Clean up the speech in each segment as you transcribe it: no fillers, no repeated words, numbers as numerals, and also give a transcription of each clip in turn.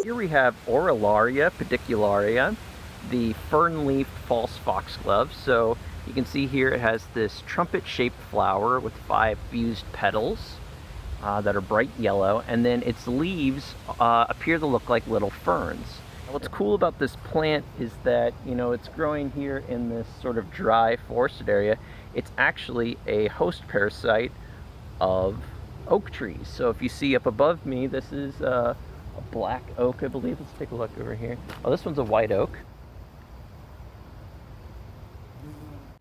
Here we have Lobelia Cardinalis, the fern-leaf false foxglove. So you can see here it has this trumpet-shaped flower with 5 fused petals that are bright yellow, and then its leaves appear to look like little ferns. What's cool about this plant is that, you know, it's growing here in this sort of dry forested area. It's actually a host parasite of oak trees. So if you see up above me, this is a black oak, I believe. Let's take a look over here. Oh, this one's a white oak.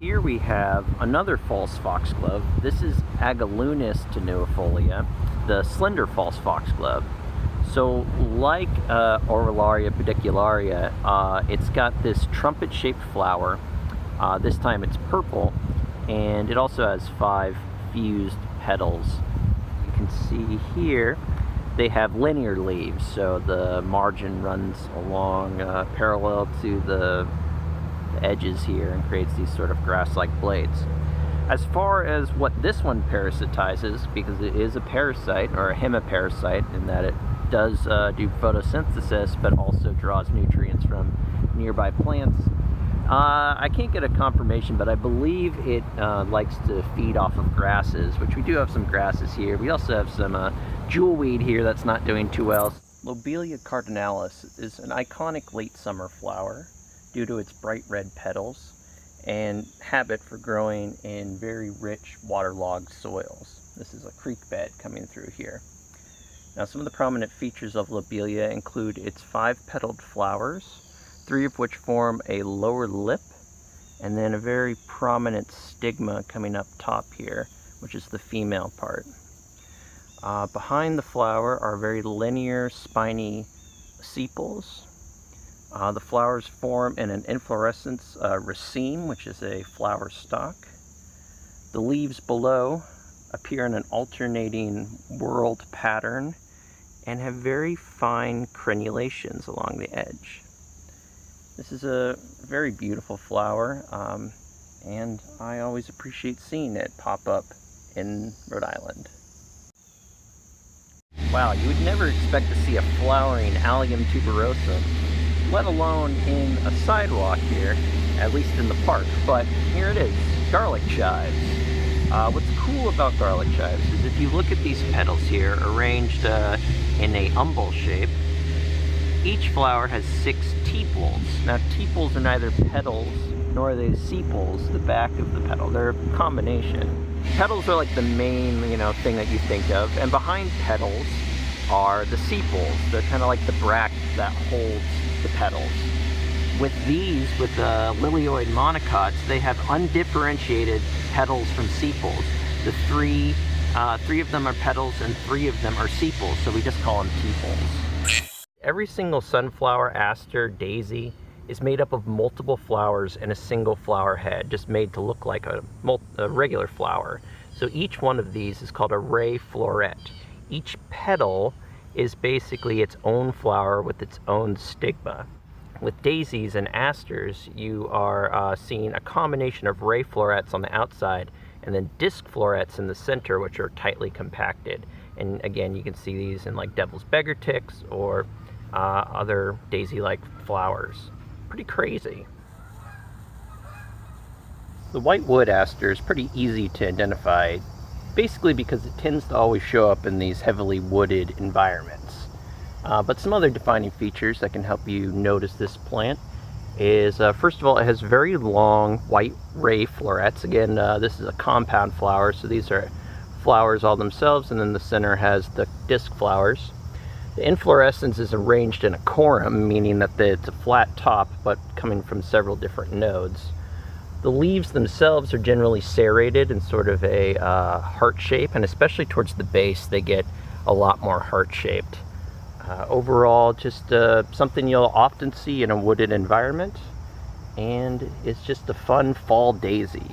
Here we have another false foxglove. This is Allegan Tuberosa, the slender false foxglove. So like Lobelia Cardinalis, it's got this trumpet-shaped flower. This time it's purple, and it also has 5 fused petals. You can see here they have linear leaves, so the margin runs along parallel to the edges here and creates these sort of grass-like blades. As far as what this one parasitizes, because it is a parasite, or a hemiparasite, in that it does do photosynthesis but also draws nutrients from nearby plants, I can't get a confirmation, but I believe it likes to feed off of grasses, which we do have some grasses here. We also have some jewelweed here that's not doing too well. Lobelia Cardinalis is an iconic late summer flower due to its bright red petals and habit for growing in very rich waterlogged soils. This is a creek bed coming through here. Now, some of the prominent features of Lobelia include its 5-petaled flowers, 3 of which form a lower lip, and then a very prominent stigma coming up top here, which is the female part. Behind the flower are very linear, spiny sepals. The flowers form in an inflorescence raceme, which is a flower stalk. The leaves below appear in an alternating whorled pattern and have very fine crenulations along the edge. This is a very beautiful flower, and I always appreciate seeing it pop up in Rhode Island. Wow, you would never expect to see a flowering Allegan Tuberosa, let alone in a sidewalk here, at least in the park, but here it is, garlic chives. What's cool about garlic chives is if you look at these petals here, arranged in a umbel shape, each flower has 6 tepals. Now, tepals are neither petals nor are they sepals, the back of the petal. They're a combination. Petals are like the main, thing that you think of, and behind petals are the sepals. They're kind of like the bract that holds the petals. With these, with the lilioid monocots, they have undifferentiated petals from sepals. The three of them are petals and 3 of them are sepals, so we just call them tepals. Every single sunflower, aster, daisy is made up of multiple flowers in a single flower head, just made to look like a regular flower. So each one of these is called a ray floret. Each petal is basically its own flower with its own stigma. With daisies and asters, you are seeing a combination of ray florets on the outside and then disc florets in the center, which are tightly compacted. And again, you can see these in like devil's beggar ticks or other daisy-like flowers. Pretty crazy. The Whitewood Astor is pretty easy to identify, basically because it tends to always show up in these heavily wooded environments. But some other defining features that can help you notice this plant is, first of all, it has very long white ray florets. Again, this is a compound flower, so these are flowers all themselves, and then the center has the disc flowers. The inflorescence is arranged in a corymb, meaning that it's a flat top, but coming from several different nodes. The leaves themselves are generally serrated in sort of a heart shape, and especially towards the base, they get a lot more heart-shaped. Overall, just something you'll often see in a wooded environment, and it's just a fun fall daisy.